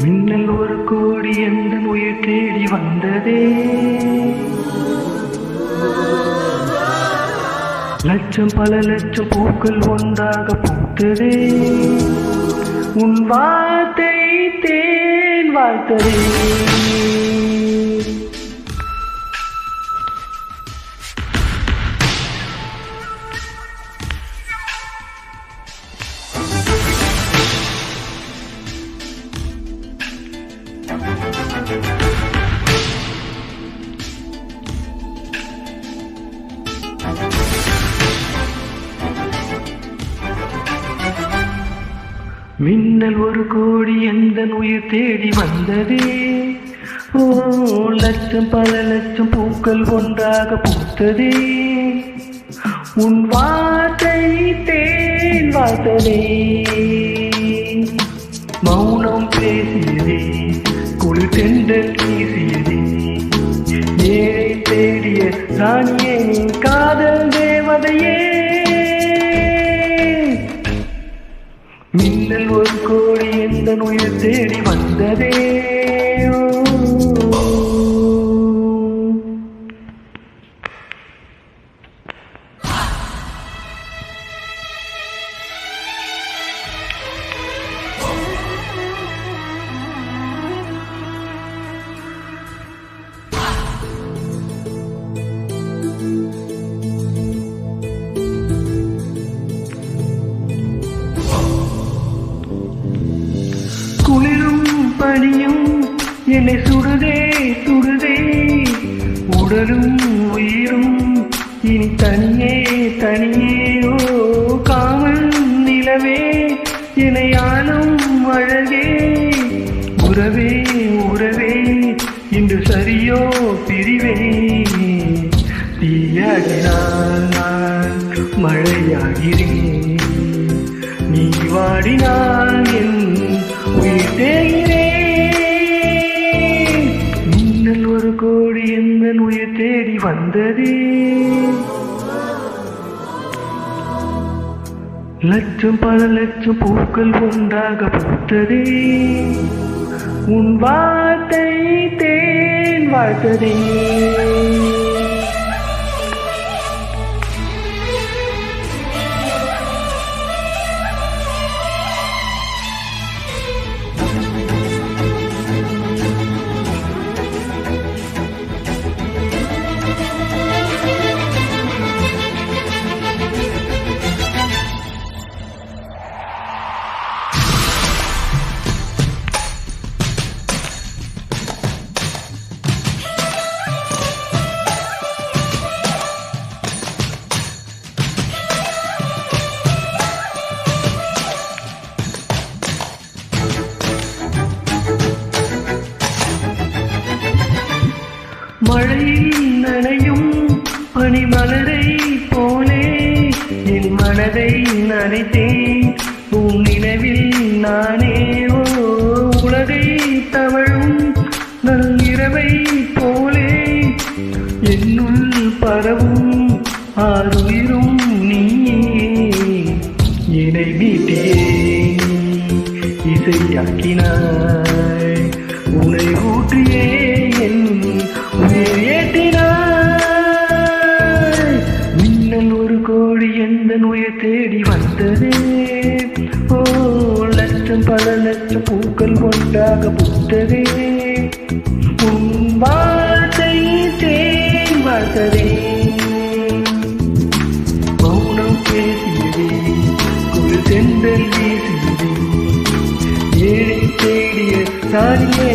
மின்னல் ஒரு கோடி எந்த உயிர் தேடி வந்ததே. லட்சம் பல லட்சம் பூக்கள் ஒன்றாக பூத்ததே. உன் வார்த்தை தேன் வாழ்த்ததே. மின்னல் ஒரு கோடி எந்த உயிர் தேடி வந்ததே. ஓ, லட்சம் பல லட்சம் பூக்கள் ஒன்றாக பூத்ததே. உன் வார்த்தை தேன் வாழ்த்ததே. மௌனம் பேசியதே, குளிர் தென்றல் வீசியதே. ஏழை தேடிய ராணியே, காதல் தேவதையே. மின்னல் ஒரு கோடி எந்த உயிர் தேடி வந்ததே. குளிரும் பனியும் என்னை சுடுதே சுடுதே. உடலும் உயிரும் இனி தனியே தனியே. ஓ, காவல் நிலவே என்னை ஆளும் அழகே. உறவே உறவே இன்று சரியோ பிரிவே. தீயாடினால் நான் மழையாகிறேன். நீ வாடினால் என் உயிர் தேகிறேன். மின்னல் ஒரு கோடி எந்த உயிர் தேடி வந்ததே. லட்சம் பல லட்சம் பூக்கள் ஒன்றாக பூத்ததே. உன் வார்த்தை தேன் வாழ்த்ததே. மழையில் நனையும் பனிமலரை போலே என் மனதை நனைத்தேன். உன் நினைவில் நானே. ஓ, உலகை தவழும் நள்ளிரவை போலே என்னுள் பரவும் ஆறுயிரும் நீயே. என்னை மீட்டியே இசையாக்கினாய். உனை ஊற்றியே என் உயிர் ஏற்றினாய். மின்னல் ஒரு கோடி எந்த உயிர் தேடி வந்ததே. ஓ, லட்சம் பல லட்சம் பூக்கள் ஒன்றாக பூத்ததே. உன் வார்த்தை தேன் வாழ்த்ததே. மௌனம் பேசியதே, குளிர் தென்றல் வீசியதே. ஏழை தேடிய சாரியே.